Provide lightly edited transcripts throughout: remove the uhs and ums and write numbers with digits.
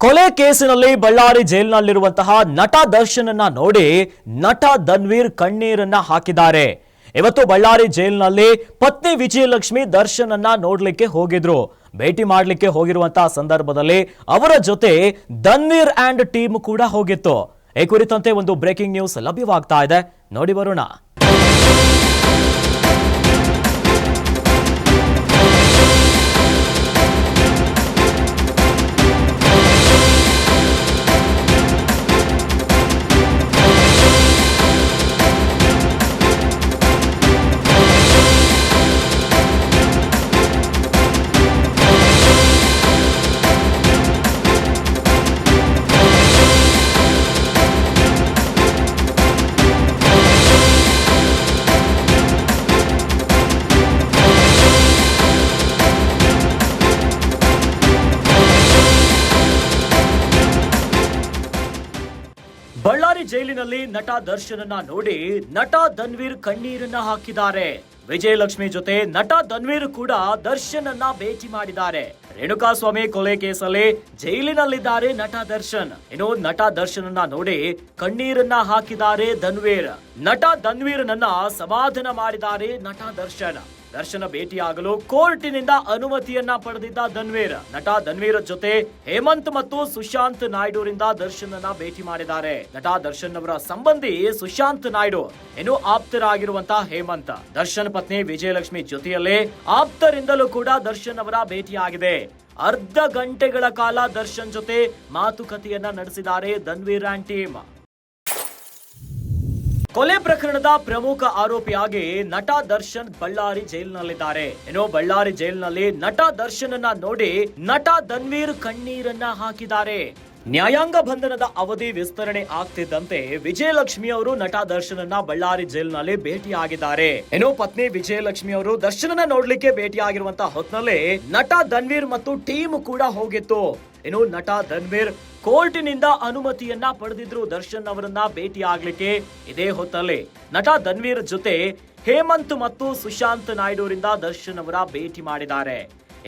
ಕೊಲೆ ಕೇಸಿನಲ್ಲಿ ಬಳ್ಳಾರಿ ಜೈಲಿನಲ್ಲಿರುವಂತಹ ನಟ ದರ್ಶನನ್ನ ನೋಡಿ ನಟ ಧನ್ವೀರ್ ಕಣ್ಣೀರನ್ನ ಹಾಕಿದ್ದಾರೆ. ಇವತ್ತು ಬಳ್ಳಾರಿ ಜೈಲಿನಲ್ಲಿ ಪತ್ನಿ ವಿಜಯಲಕ್ಷ್ಮಿ ದರ್ಶನನ್ನ ನೋಡ್ಲಿಕ್ಕೆ ಹೋಗಿದ್ರು. ಭೇಟಿ ಮಾಡ್ಲಿಕ್ಕೆ ಹೋಗಿರುವಂತಹ ಸಂದರ್ಭದಲ್ಲಿ ಅವರ ಜೊತೆ ಧನ್ವೀರ್ ಅಂಡ್ ಟೀಮ್ ಕೂಡ ಹೋಗಿತ್ತು. ಈ ಕುರಿತಂತೆ ಒಂದು ಬ್ರೇಕಿಂಗ್ ನ್ಯೂಸ್ ಲಭ್ಯವಾಗ್ತಾ ಇದೆ, ನೋಡಿ ಬರೋಣ. ಬಳ್ಳಾರಿ ಜೈಲಿನಲ್ಲಿ ನಟ ದರ್ಶನನ್ನ ನೋಡಿ ನಟ ಧನ್ವೀರ್ ಕಣ್ಣೀರನ್ನ ಹಾಕಿದ್ದಾರೆ. ವಿಜಯಲಕ್ಷ್ಮಿ ಜೊತೆ ನಟ ಧನ್ವೀರ್ ಕೂಡ ದರ್ಶನನ್ನ ಭೇಟಿ ಮಾಡಿದ್ದಾರೆ. ರೇಣುಕಾಸ್ವಾಮಿ ಕೊಲೆ ಕೇಸಲ್ಲಿ ಜೈಲಿನಲ್ಲಿದ್ದಾರೆ ನಟ ದರ್ಶನ್. ಇನ್ನು ನಟ ದರ್ಶನನ್ನ ನೋಡಿ ಕಣ್ಣೀರನ್ನ ಹಾಕಿದ್ದಾರೆ ಧನ್ವೀರ್. ನಟ ಧನ್ವೀರ್ನನ್ನ ಸಮಾಧಾನ ಮಾಡಿದ್ದಾರೆ ನಟ ದರ್ಶನ್. ದರ್ಶನ ಭೇಟಿಯಾಗಲು ಕೋರ್ಟಿನಿಂದ ಅನುಮತಿಯನ್ನ ಪಡೆದಿದ್ದ ಧನ್ವೀರ್ ನಟ ಧನ್ವೀರ್ ಜೊತೆ ಹೇಮಂತ್ ಮತ್ತು ಸುಶಾಂತ್ ನಾಯ್ಡುರಿಂದ ದರ್ಶನನ್ನ ಭೇಟಿ ಮಾಡಿದ್ದಾರೆ. ನಟ ದರ್ಶನ್ ಅವರ ಸಂಬಂಧಿ ಸುಶಾಂತ್ ನಾಯ್ಡು ಇನ್ನು ಆಪ್ತರಾಗಿರುವಂತಹ ಹೇಮಂತ್, ದರ್ಶನ್ ಪತ್ನಿ ವಿಜಯಲಕ್ಷ್ಮಿ ಜೊತೆಯಲ್ಲೇ ಆಪ್ತರಿಂದಲೂ ಕೂಡ ದರ್ಶನ್ ಅವರ ಭೇಟಿಯಾಗಿದೆ. ಅರ್ಧ ಗಂಟೆಗಳ ಕಾಲ ದರ್ಶನ್ ಜೊತೆ ಮಾತುಕತೆಯನ್ನ ನಡೆಸಿದ್ದಾರೆ ಧನ್ವೀರ್ ಅಂಡ್ ಟೀಮ್. ಕೊಲೆ ಪ್ರಕರಣದ ಪ್ರಮುಖ ಆರೋಪಿಯಾಗಿ ನಟ ದರ್ಶನ್ ಬಳ್ಳಾರಿ ಜೈಲಿನಲ್ಲಿದ್ದಾರೆ. ಇನ್ನು ಬಳ್ಳಾರಿ ಜೈಲಿನಲ್ಲಿ ನಟ ದರ್ಶನನ್ನ ನೋಡಿ ನಟ ಧನ್ವೀರ್ ಕಣ್ಣೀರನ್ನ ಹಾಕಿದ್ದಾರೆ. ನ್ಯಾಯಾಂಗ ಬಂಧನದ ಅವಧಿ ವಿಸ್ತರಣೆ ಆಗ್ತಿದ್ದಂತೆ ವಿಜಯಲಕ್ಷ್ಮಿ ಅವರು ನಟ ದರ್ಶನನ್ನ ಬಳ್ಳಾರಿ ಜೈಲಿನಲ್ಲಿ ಭೇಟಿಯಾಗಿದ್ದಾರೆ. ಇನ್ನು ಪತ್ನಿ ವಿಜಯಲಕ್ಷ್ಮಿ ಅವರು ದರ್ಶನನ ನೋಡ್ಲಿಕ್ಕೆ ಭೇಟಿಯಾಗಿರುವಂತಹ ಹೊತ್ತಿನಲ್ಲಿ ನಟ ಧನ್ವೀರ್ ಮತ್ತು ಟೀಮ್ ಕೂಡ ಹೋಗಿತ್ತು. ಇನ್ನು ನಟ ಧನ್ವೀರ್ ಕೋರ್ಟಿನಿಂದ ಅನುಮತಿಯನ್ನ ಪಡೆದಿದ್ರು ದರ್ಶನ್ ಅವರನ್ನ ಭೇಟಿ ಆಗ್ಲಿಕ್ಕೆ. ಇದೇ ಹೊತ್ತಲ್ಲಿ ನಟ ಧನ್ವೀರ್ ಜೊತೆ ಹೇಮಂತ್ ಮತ್ತು ಸುಶಾಂತ್ ನಾಯ್ಡುರಿಂದ ದರ್ಶನ್ ಅವರ ಭೇಟಿ ಮಾಡಿದ್ದಾರೆ.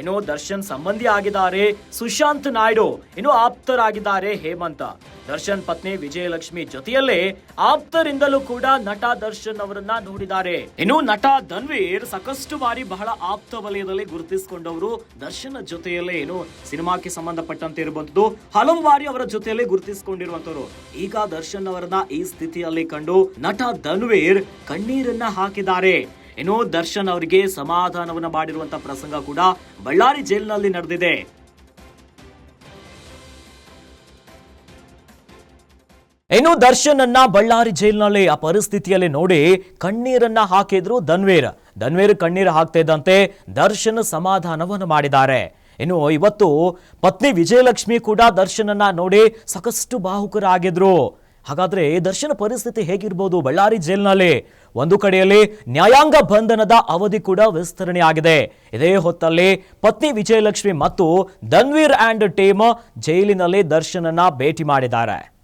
ಇನ್ನು ದರ್ಶನ್ ಸಂಬಂಧಿ ಆಗಿದ್ದಾರೆ ಸುಶಾಂತ್ ನಾಯ್ಡು, ಇನ್ನು ಆಪ್ತರಾಗಿದ್ದಾರೆ ಹೇಮಂತ್. ದರ್ಶನ್ ಪತ್ನಿ ವಿಜಯಲಕ್ಷ್ಮಿ ಜೊತೆಯಲ್ಲೇ ಆಪ್ತರಿಂದಲೂ ಕೂಡ ನಟ ದರ್ಶನ್ ಅವರನ್ನ ನೋಡಿದ್ದಾರೆ. ಇನ್ನು ನಟ ಧನ್ವೀರ್ ಸಾಕಷ್ಟು ಬಾರಿ ಬಹಳ ಆಪ್ತ ವಲಯದಲ್ಲಿ ಗುರುತಿಸಿಕೊಂಡವರು. ದರ್ಶನ್ ಜೊತೆಯಲ್ಲೇ ಏನು ಸಿನಿಮಾಕ್ಕೆ ಸಂಬಂಧಪಟ್ಟಂತೆ ಇರುವಂತದ್ದು ಹಲವು ಬಾರಿ ಅವರ ಜೊತೆಯಲ್ಲೇ ಗುರುತಿಸಿಕೊಂಡಿರುವಂತವರು. ಈಗ ದರ್ಶನ್ ಅವರನ್ನ ಈ ಸ್ಥಿತಿಯಲ್ಲಿ ಕಂಡು ನಟ ಧನ್ವೀರ್ ಕಣ್ಣೀರನ್ನ ಹಾಕಿದ್ದಾರೆ. ಇನ್ನು ದರ್ಶನ್ ಅವರಿಗೆ ಸಮಾಧಾನವನ್ನ ಮಾಡಿರುವಂತಹ ಪ್ರಸಂಗ ಕೂಡ ಬಳ್ಳಾರಿ ಜೈಲಿನಲ್ಲಿ ನಡೆದಿದೆ. ಇನ್ನು ದರ್ಶನ್ ಅನ್ನ ಬಳ್ಳಾರಿ ಜೈಲಿನಲ್ಲಿ ಆ ಪರಿಸ್ಥಿತಿಯಲ್ಲಿ ನೋಡಿ ಕಣ್ಣೀರನ್ನ ಹಾಕಿದ್ರು ಧನ್ವೀರ್. ಧನ್ವೀರ್ ಕಣ್ಣೀರು ಹಾಕ್ತಾ ಇದ್ದಂತೆ ದರ್ಶನ್ ಸಮಾಧಾನವನ್ನು ಮಾಡಿದ್ದಾರೆ. ಇನ್ನು ಇವತ್ತು ಪತ್ನಿ ವಿಜಯಲಕ್ಷ್ಮಿ ಕೂಡ ದರ್ಶನನ್ನ ನೋಡಿ ಸಾಕಷ್ಟು ಭಾವುಕರಾಗಿದ್ರು. ಹಾಗಾದ್ರೆ ದರ್ಶನ ಪರಿಸ್ಥಿತಿ ಹೇಗಿರ್ಬೋದು ಬಳ್ಳಾರಿ ಜೈಲಿನಲ್ಲಿ? ಒಂದು ಕಡೆಯಲ್ಲಿ ನ್ಯಾಯಾಂಗ ಬಂಧನದ ಅವಧಿ ಕೂಡ ವಿಸ್ತರಣೆ ಆಗಿದೆ. ಇದೇ ಹೊತ್ತಲ್ಲಿ ಪತ್ನಿ ವಿಜಯಲಕ್ಷ್ಮಿ ಮತ್ತು ಧನ್ವೀರ್ ಅಂಡ್ ಟೀಮ್ ಜೈಲಿನಲ್ಲಿ ದರ್ಶನನ್ನ ಭೇಟಿ ಮಾಡಿದ್ದಾರೆ.